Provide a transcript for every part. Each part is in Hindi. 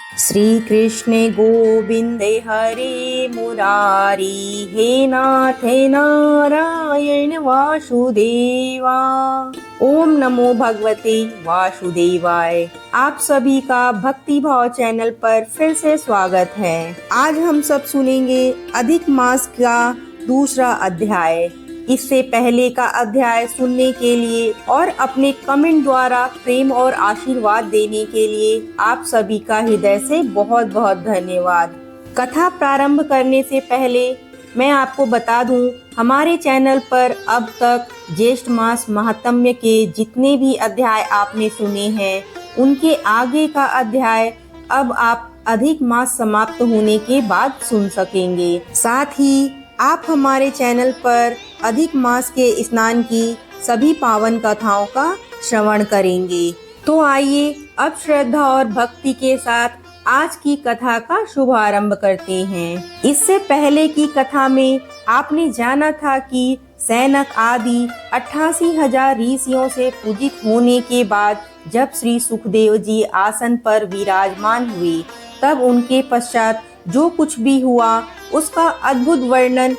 श्री कृष्णे गोविंदे हरे मुरारी, हे नाथ नारायण वासुदेवा। ओम नमो भगवते वासुदेवाय। आप सभी का भक्ति भाव चैनल पर फिर से स्वागत है। आज हम सब सुनेंगे अधिक मास का दूसरा अध्याय। इससे पहले का अध्याय सुनने के लिए और अपने कमेंट द्वारा प्रेम और आशीर्वाद देने के लिए आप सभी का हृदय से बहुत बहुत धन्यवाद। कथा प्रारंभ करने से पहले मैं आपको बता दूं, हमारे चैनल पर अब तक ज्येष्ठ मास महात्म्य के जितने भी अध्याय आपने सुने हैं, उनके आगे का अध्याय अब आप अधिक मास समाप्त होने के बाद सुन सकेंगे। साथ ही आप हमारे चैनल पर अधिक मास के स्नान की सभी पावन कथाओं का श्रवण करेंगे। तो आइए अब श्रद्धा और भक्ति के साथ आज की कथा का शुभारंभ करते हैं। इससे पहले की कथा में आपने जाना था कि सैनक आदि 88,000 ऋषियों से पूजित होने के बाद जब श्री सुखदेव जी आसन पर विराजमान हुए, तब उनके पश्चात जो कुछ भी हुआ उसका अद्भुत वर्णन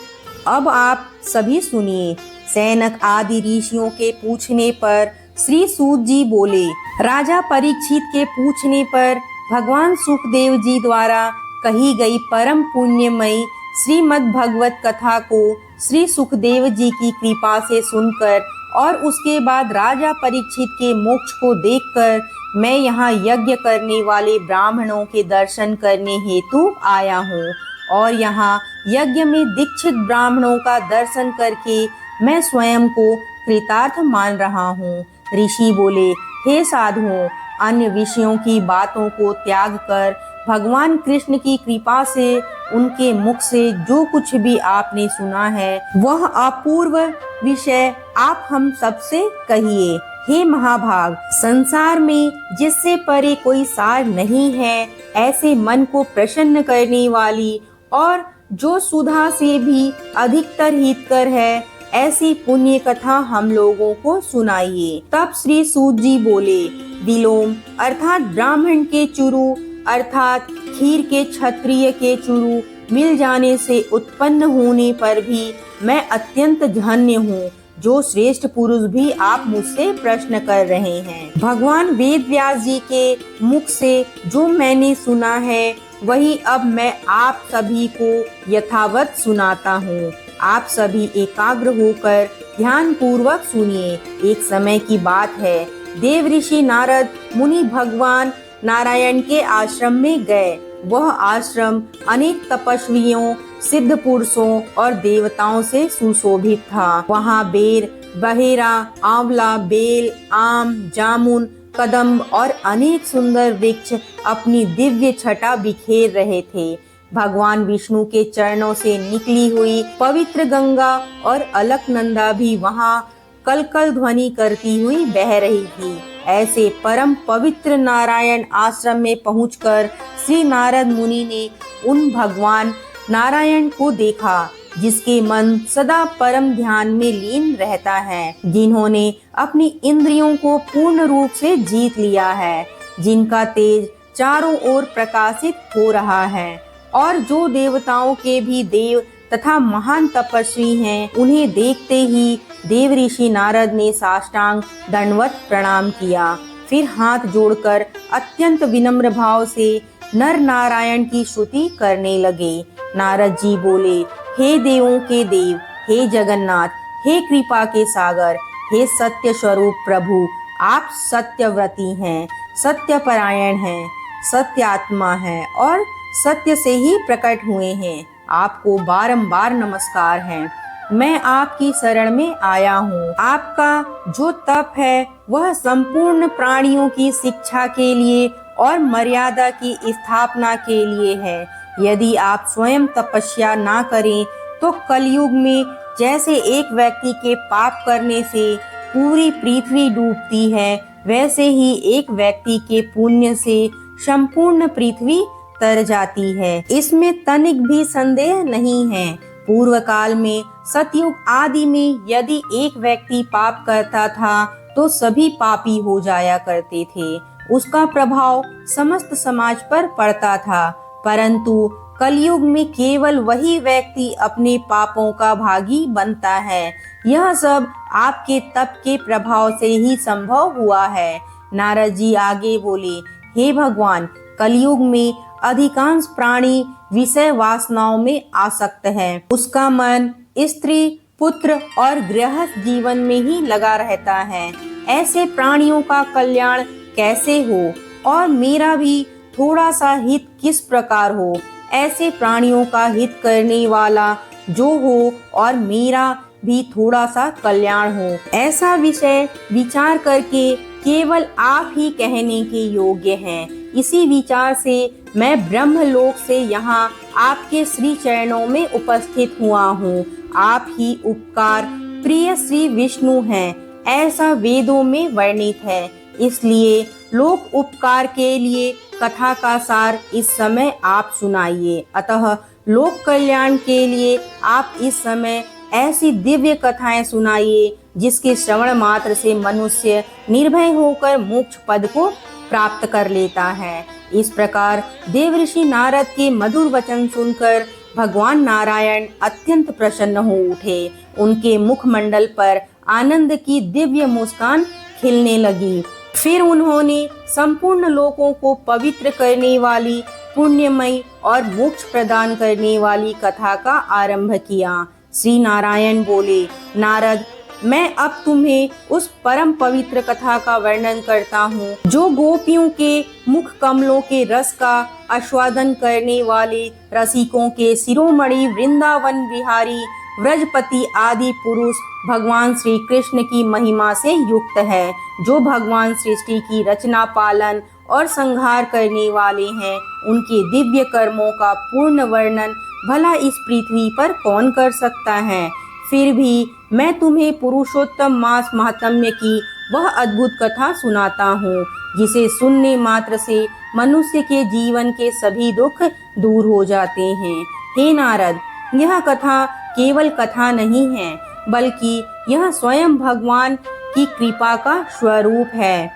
अब आप सभी सुनिए। सैनक आदि ऋषियों के पूछने पर श्री सूत जी बोले। राजा परीक्षित के पूछने पर भगवान सुखदेव जी द्वारा कही गई परम पुण्यमयी श्रीमद् भगवत कथा को श्री सुखदेव जी की कृपा से सुनकर और उसके बाद राजा परीक्षित के मोक्ष को देखकर मैं यहाँ यज्ञ करने वाले ब्राह्मणों के दर्शन करने हेतु आया हूँ और यहाँ यज्ञ में दीक्षित ब्राह्मणों का दर्शन करके मैं स्वयं को कृतार्थ मान रहा हूँ। ऋषि बोले, हे साधुओं, अन्य विषयों की बातों को त्याग कर भगवान कृष्ण की कृपा से उनके मुख से जो कुछ भी आपने सुना है वह अपूर्व विषय आप हम सबसे कहिए। हे महाभाग, संसार में जिससे परे कोई सार नहीं है, ऐसे मन को प्रसन्न करने वाली और जो सुधा से भी अधिकतर हितकर है, ऐसी पुण्य कथा हम लोगों को सुनाइए। तब श्री सूत जी बोले, विलोम अर्थात ब्राह्मण के चुरु अर्थात खीर के क्षत्रिय के चुरु मिल जाने से उत्पन्न होने पर भी मैं अत्यंत धन्य हूँ, जो श्रेष्ठ पुरुष भी आप मुझसे प्रश्न कर रहे हैं। भगवान वेद व्यास जी के मुख से जो मैंने सुना है वही अब मैं आप सभी को यथावत सुनाता हूँ। आप सभी एकाग्र होकर ध्यान पूर्वक सुनिए। एक समय की बात है, देव ऋषि नारद मुनि भगवान नारायण के आश्रम में गए। वह आश्रम अनेक तपस्वियों, सिद्ध पुरुषों और देवताओं से सुशोभित था। वहाँ बेर, बहेरा, आंवला, बेल, आम, जामुन, कदम्ब और अनेक सुंदर वृक्ष अपनी दिव्य छटा बिखेर रहे थे। भगवान विष्णु के चरणों से निकली हुई पवित्र गंगा और अलकनंदा भी वहाँ कलकल ध्वनि करती हुई बह रही थी। ऐसे परम पवित्र नारायण आश्रम में पहुंचकर श्री नारद मुनि ने उन भगवान नारायण को देखा, जिसके मन सदा परम ध्यान में लीन रहता है, जिन्होंने अपनी इंद्रियों को पूर्ण रूप से जीत लिया है, जिनका तेज चारों ओर प्रकाशित हो रहा है और जो देवताओं के भी देव तथा महान तपस्वी हैं, उन्हें देखते ही देव ऋषि नारद ने साष्टांग दंडवत प्रणाम किया। फिर हाथ जोड़कर अत्यंत विनम्र भाव से नर नारायण की स्तुति करने लगे। नारद जी बोले, हे देवों के देव, हे जगन्नाथ, हे कृपा के सागर, हे सत्य स्वरूप प्रभु, आप सत्यव्रती हैं, सत्यपरायण हैं, सत्यात्मा हैं और सत्य से ही प्रकट हुए हैं। आपको बारंबार नमस्कार है। मैं आपकी शरण में आया हूँ। आपका जो तप है वह संपूर्ण प्राणियों की शिक्षा के लिए और मर्यादा की स्थापना के लिए है। यदि आप स्वयं तपस्या ना करें तो कलयुग में जैसे एक व्यक्ति के पाप करने से पूरी पृथ्वी डूबती है, वैसे ही एक व्यक्ति के पुण्य से संपूर्ण पृथ्वी तर जाती है। इसमें तनिक भी संदेह नहीं है। पूर्व काल में सतयुग आदि में यदि एक व्यक्ति पाप करता था तो सभी पापी हो जाया करते थे। उसका प्रभाव समस्त समाज पर पड़ता था। परंतु कलयुग में केवल वही व्यक्ति अपने पापों का भागी बनता है। यह सब आपके तप के प्रभाव से ही संभव हुआ है। नारद जी आगे बोले, हे भगवान, कलयुग में अधिकांश प्राणी विषय वासनाओं में आसक्त है। उसका मन स्त्री, पुत्र और गृहस्थ जीवन में ही लगा रहता है। ऐसे प्राणियों का कल्याण कैसे हो और मेरा भी थोड़ा सा हित किस प्रकार हो? ऐसे प्राणियों का हित करने वाला जो हो और मेरा भी थोड़ा सा कल्याण हो, ऐसा विषय विचार करके केवल आप ही कहने के योग्य हैं। इसी विचार से मैं ब्रह्मलोक से यहाँ आपके श्री चरणों में उपस्थित हुआ हूँ। आप ही उपकार प्रिय श्री विष्णु हैं, ऐसा वेदों में वर्णित है। इसलिए लोक उपकार के लिए कथा का सार इस समय आप सुनाइए। अतः लोक कल्याण के लिए आप इस समय ऐसी दिव्य कथाएं सुनाइए जिसके श्रवण मात्र से मनुष्य निर्भय होकर मोक्ष पद को प्राप्त कर लेता है। इस प्रकार देवऋषि नारद के मधुर वचन सुनकर भगवान नारायण अत्यंत प्रसन्न हो उठे। उनके मुखमंडल पर आनंद की दिव्य मुस्कान खिलने लगी। फिर उन्होंने संपूर्ण लोकों को पवित्र करने वाली पुण्यमयी और मोक्ष प्रदान करने वाली कथा का आरंभ किया। श्री नारायण बोले, नारद, मैं अब तुम्हें उस परम पवित्र कथा का वर्णन करता हूँ जो गोपियों के मुख कमलों के रस का आस्वादन करने वाले रसिकों के शिरोमणि वृंदावन बिहारी व्रजपति आदि पुरुष भगवान श्री कृष्ण की महिमा से युक्त है, जो भगवान सृष्टि की रचना, पालन और संहार करने वाले हैं। उनके दिव्य कर्मों का पूर्ण वर्णन भला इस पृथ्वी पर कौन कर सकता है। फिर भी मैं तुम्हें पुरुषोत्तम मास महात्म्य की वह अद्भुत कथा सुनाता हूँ जिसे सुनने मात्र से मनुष्य के जीवन के सभी दुख दूर हो जाते हैं। हे नारद, यह कथा केवल कथा नहीं है, बल्कि यह स्वयं भगवान की कृपा का स्वरूप है।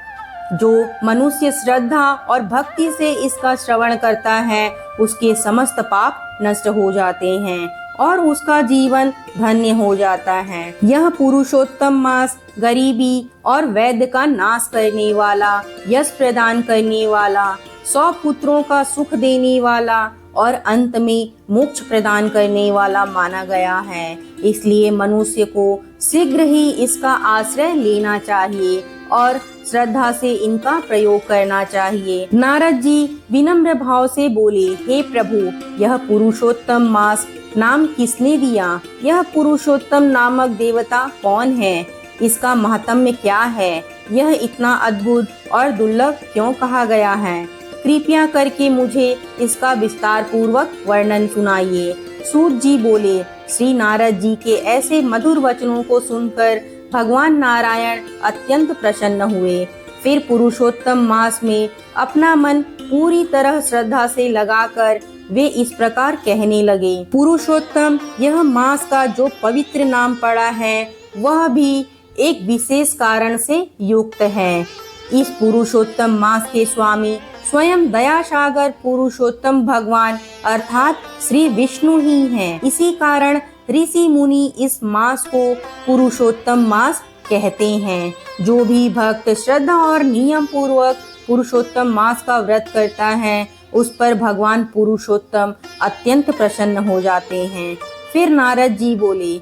जो मनुष्य श्रद्धा और भक्ति से इसका श्रवण करता है, उसके समस्त पाप नष्ट हो जाते हैं और उसका जीवन धन्य हो जाता है। यह पुरुषोत्तम मास गरीबी और वैद्य का नाश करने वाला, यश प्रदान करने वाला, 100 पुत्रों का सुख देने वाला और अंत में मोक्ष प्रदान करने वाला माना गया है। इसलिए मनुष्य को शीघ्र ही इसका आश्रय लेना चाहिए और श्रद्धा से इनका प्रयोग करना चाहिए। नारद जी विनम्र भाव से बोले, हे प्रभु, यह पुरुषोत्तम मास नाम किसने दिया? यह पुरुषोत्तम नामक देवता कौन है? इसका महात्म्य क्या है? यह इतना अद्भुत और दुर्लभ क्यों कहा गया है? कृपया करके मुझे इसका विस्तार पूर्वक वर्णन सुनाइए। सूत जी बोले, श्री नारद जी के ऐसे मधुर वचनों को सुनकर भगवान नारायण अत्यंत प्रसन्न हुए। फिर पुरुषोत्तम मास में अपना मन पूरी तरह श्रद्धा से लगाकर वे इस प्रकार कहने लगे। पुरुषोत्तम यह मास का जो पवित्र नाम पड़ा है, वह भी एक विशेष कारण से युक्त है। इस पुरुषोत्तम मास के स्वामी स्वयं दया सागर पुरुषोत्तम भगवान अर्थात श्री विष्णु ही हैं। इसी कारण ऋषि मुनि इस मास को पुरुषोत्तम मास कहते हैं। जो भी भक्त श्रद्धा और नियम पूर्वक पुरुषोत्तम मास का व्रत करता है, उस पर भगवान पुरुषोत्तम अत्यंत प्रसन्न हो जाते हैं। फिर नारद जी बोले,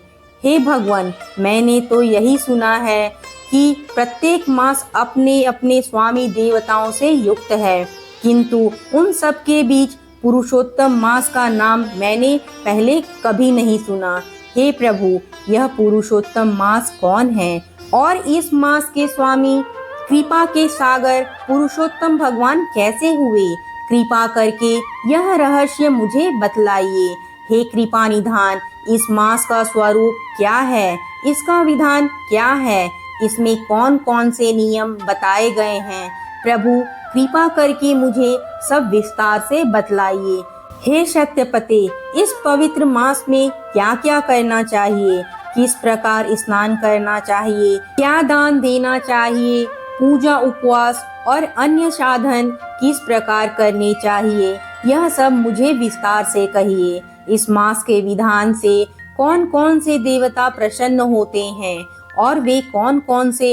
हे भगवान, मैंने तो यही सुना है कि प्रत्येक मास अपने अपने स्वामी देवताओं से युक्त है, किंतु उन सब के बीच पुरुषोत्तम मास का नाम मैंने पहले कभी नहीं सुना। हे प्रभु, यह पुरुषोत्तम मास कौन है और इस मास के स्वामी कृपा के सागर पुरुषोत्तम भगवान कैसे हुए? कृपा करके यह रहस्य मुझे बतलाइए। हे कृपा निधान, इस मास का स्वरूप क्या है? इसका विधान क्या है? इसमें कौन कौन से नियम बताए गए हैं? प्रभु, कृपा करके मुझे सब विस्तार से बतलाइए। हे सत्यपते, इस पवित्र मास में क्या क्या करना चाहिए? किस प्रकार स्नान करना चाहिए? क्या दान देना चाहिए? पूजा, उपवास और अन्य साधन किस प्रकार करने चाहिए, यह सब मुझे विस्तार से कहिए। इस मास के विधान से कौन कौन से देवता प्रसन्न होते हैं और वे कौन कौन से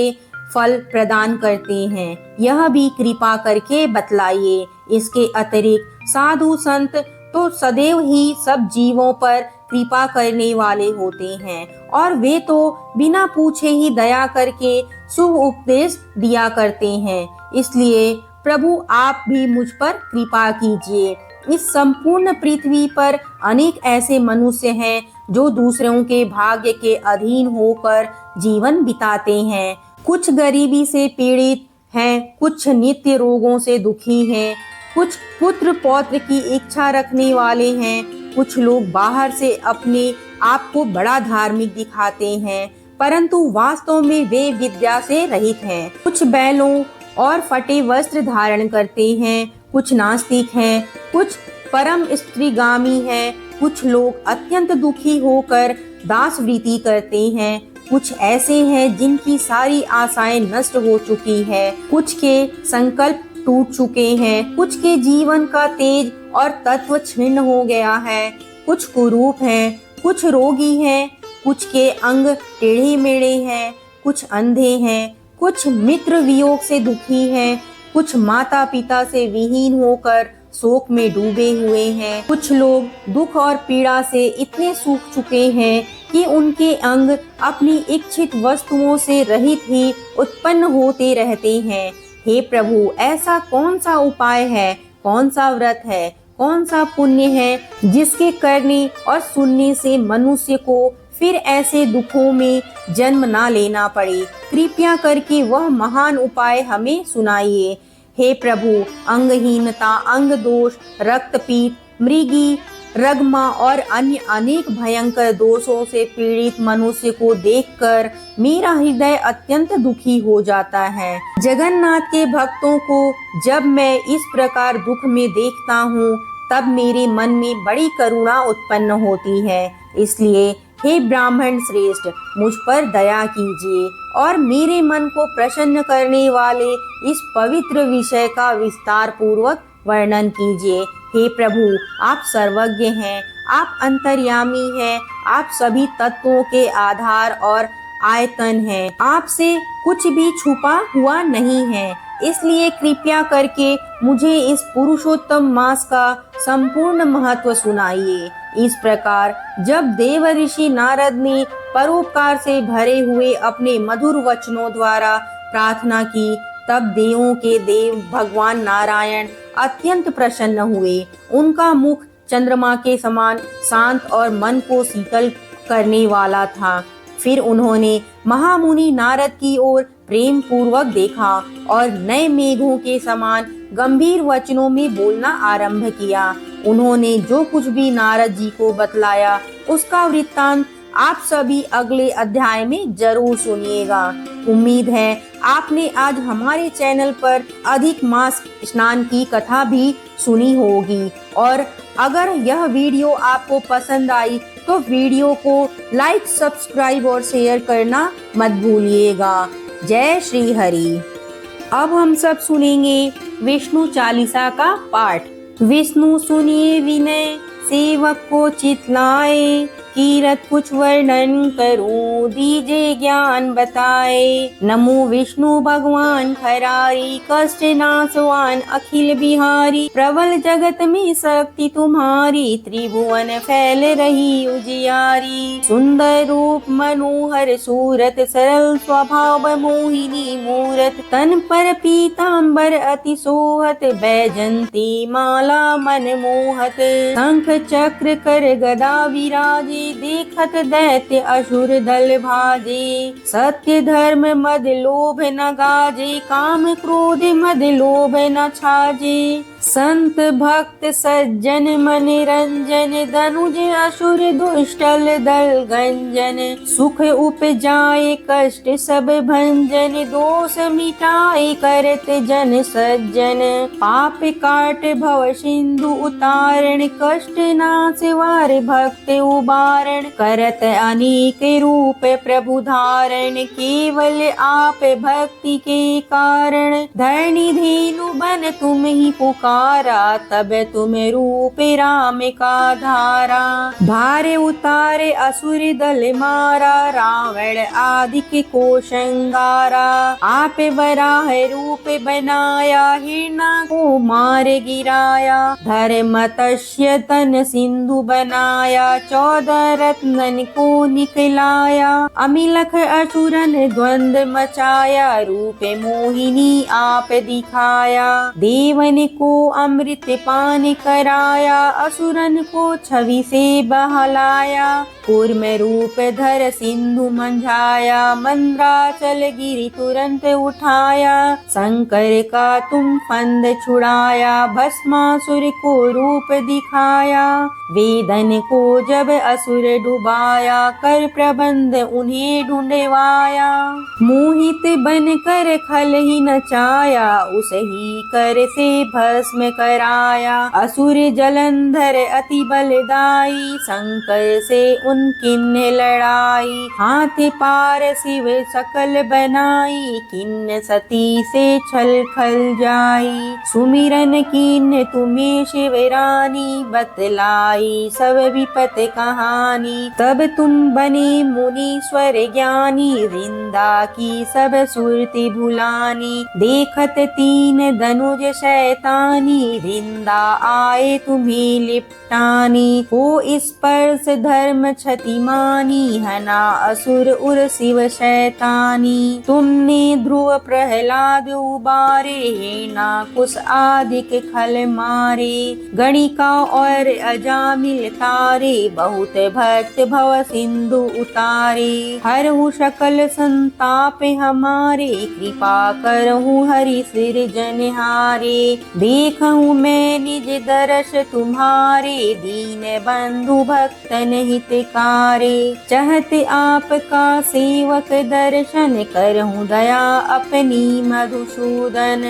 फल प्रदान करते हैं, यह भी कृपा करके बतलाइए। इसके अतिरिक्त साधु संत तो सदैव ही सब जीवों पर कृपा करने वाले होते हैं और वे तो बिना पूछे ही दया करके शुभ उपदेश दिया करते हैं। इसलिए प्रभु आप भी मुझ पर कृपा कीजिए। इस संपूर्ण पृथ्वी पर अनेक ऐसे मनुष्य हैं जो दूसरों के भाग्य के अधीन होकर जीवन बिताते हैं। कुछ गरीबी से पीड़ित हैं, कुछ नित्य रोगों से दुखी हैं, कुछ पुत्र पौत्र की इच्छा रखने वाले हैं, कुछ लोग बाहर से अपने आप को बड़ा धार्मिक दिखाते हैं परंतु वास्तव में वे विद्या से रहित हैं। कुछ बैलों और फटे वस्त्र धारण करते हैं, कुछ नास्तिक हैं, कुछ परम स्त्रीगामी हैं, कुछ लोग अत्यंत दुखी होकर दासवृत्ति करते हैं, कुछ ऐसे हैं जिनकी सारी आशाएं नष्ट हो चुकी है, कुछ के संकल्प टूट चुके हैं, कुछ के जीवन का तेज और तत्व छिन्न हो गया है, कुछ कुरूप हैं, कुछ रोगी हैं, कुछ के अंग टेढ़े मेढ़े हैं, कुछ अंधे हैं, कुछ मित्र वियोग से दुखी हैं, कुछ माता पिता से विहीन होकर शोक में डूबे हुए हैं, कुछ लोग दुख और पीड़ा से इतने सूख चुके हैं कि उनके अंग अपनी इच्छित वस्तुओं से रहित ही उत्पन्न होते रहते हैं। हे प्रभु, ऐसा कौन सा उपाय है, कौन सा व्रत है, कौन सा पुण्य है जिसके करने और सुनने से मनुष्य को फिर ऐसे दुखों में जन्म ना लेना पड़े। कृपया करके वह महान उपाय हमें सुनाइए। हे प्रभु, अंगहीनता, अंग दोष, रक्तपीत, मृगी, रगमा और अन्य अनेक भयंकर दोषों से पीड़ित मनुष्य को देखकर मेरा हृदय अत्यंत दुखी हो जाता है। जगन्नाथ के भक्तों को जब मैं इस प्रकार दुख में देखता हूँ तब मेरे मन में बड़ी करुणा उत्पन्न होती है। इसलिए हे ब्राह्मण श्रेष्ठ, मुझ पर दया कीजिए और मेरे मन को प्रसन्न करने वाले इस पवित्र विषय का विस्तार पूर्वक वर्णन कीजिए। हे प्रभु, आप सर्वज्ञ हैं, आप अंतर्यामी हैं, आप सभी तत्वों के आधार और आयतन हैं, आपसे कुछ भी छुपा हुआ नहीं है। इसलिए कृपया करके मुझे इस पुरुषोत्तम मास का संपूर्ण महत्व सुनाइए। इस प्रकार जब देव ऋषि नारद ने परोपकार से भरे हुए अपने मधुर वचनों द्वारा प्रार्थना की तब देवों के देव भगवान नारायण अत्यंत प्रसन्न हुए। उनका मुख चंद्रमा के समान शांत और मन को शीतल करने वाला था। फिर उन्होंने महामुनि नारद की ओर प्रेम पूर्वक देखा और नए मेघों के समान गंभीर वचनों में बोलना आरंभ किया। उन्होंने जो कुछ भी नारद जी को बतलाया उसका वृत्तांत आप सभी अगले अध्याय में जरूर सुनिएगा। उम्मीद है आपने आज हमारे चैनल पर अधिक मास स्नान की कथा भी सुनी होगी और अगर यह वीडियो आपको पसंद आई तो वीडियो को लाइक, सब्सक्राइब और शेयर करना मत भूलिएगा। जय श्री हरि। अब हम सब सुनेंगे विष्णु चालीसा का पाठ। विष्णु सुनिए विनय, सेवक को चितलाए, कीरत कुछ वर्णन करूं, दीजे ज्ञान बताए। नमो विष्णु भगवान खरारी, कष्ट नाशवान अखिल बिहारी। प्रबल जगत में शक्ति तुम्हारी, त्रिभुवन फैल रही उजियारी। सुंदर रूप मनोहर सूरत, सरल स्वभाव मोहिनी मूरत। तन पर पीताम्बर अति सोहत, बैजंती माला मन मोहत। शंख चक्र कर गदा विराजे, देखत दैत्य असुर दल भाजे। सत्य धर्म मद लोभ न गाजे, काम क्रोध मद लोभ न छाजे। संत भक्त सज्जन मन रंजन, धनुज असुर दुष्टल दल गंजन। सुख उपजाए कष्ट सब भंजन, दोष मिटाए करत जन सज्जन। पाप काट भव सिंधु उतारण, कष्ट नाश वार भक्त उबार। कारण, करत अनेक रूप प्रभु धारण, केवल आप भक्ति के कारण, धरणी धेनु बन तुम ही पुकारा, तब तुम रूप राम का धारा, भारे उतारे असुर दल मारा, रावण आदि को संगारा, आप वराह रूप बनाया, हिरणा को मार गिराया, धर्म मत्स्य तन सिंधु बनाया, 14 रत्नन को निकलाया, अमिलख असुरन द्वंद मचाया, रूप मोहिनी आप दिखाया, देवन को अमृत पान कराया, असुरन को छवि से बहलाया, कूर्म रूप धर सिंधु मंझाया, मंद्राचल गिरि तुरंत उठाया, शंकर का तुम फंद छुड़ाया, भस्मासुर को रूप दिखाया, वेदन को जब असुर डुबाया, कर प्रबंध उन्हें ढूंढवाया, मोहित बन कर खल ही नचाया, उस ही कर से भस्म कराया, असुर जलंधर अति बलदाई, शंकर से उनकिन्ने लड़ाई, हाथ पार शिव सकल बनाई, किन्न सती से छल खल जाई, सुमिरन किन्न तुम्हें शिव रानी, बतलाई सब विपत कहानी, तब तुम बने मुनीश्वर ज्ञानी, वृंदा की सब सुरति भुलानी, देखत तीन धनुज शैतानी, वृंदा आए तुम्हें लिपटानी, हो स्पर्श धर्म क्षति मानी, हना असुर उर शिव शैतानी, तुमने ध्रुव प्रहलाद उबारे, हेना कुश आदिक खल मारे, गणिका और अजामिल तारे, बहुत भक्त भव सिंधु उतारे, हरहु सकल संताप हमारे, कृपा करहु हरि सिर जनहारे, देखहु मैं निज दर्श तुम्हारे, दीन बंधु भक्तन हितकारे, चाहत आपका सेवक दर्शन, करहु दया अपनी मधुसूदन,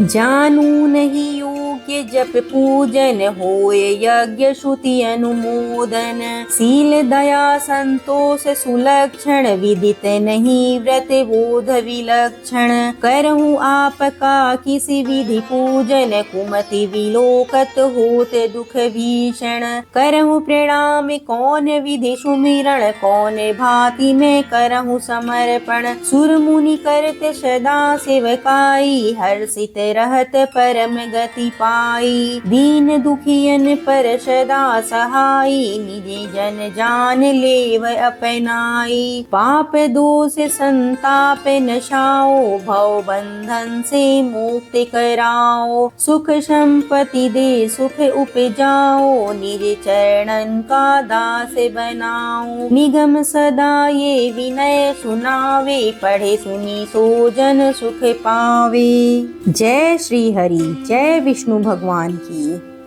जानू नहीं योग्य जप पूजन, होय यज्ञ श्रुति अनुमोदन, शील दया संतोष सुलक्षण, विदित नहीं व्रत बोध विलक्षण, करहु आपका किसी विधि पूजन, कुमति विलोकत होत दुख भीषण, करहु प्रणाम कौन विधि सुमिरण, कौन भांति में करहु समर्पण, सुर मुनि करत सदा सेवकाई, हर्षित रहत परम गति पाई, दीन दुखियन पर सदा सहाई, निज जन जान लेव अपनाई, पाप दोष संताप नशाओ, भव बंधन से मुक्ति कराओ, सुख संपत्ति दे सुख उपजाओ, निज चरणन का दास बनाओ, निगम सदा ये विनय सुनावे, पढ़े सुनी सो जन सुख पावे। जय श्री हरि, जय विष्णु भगवान की।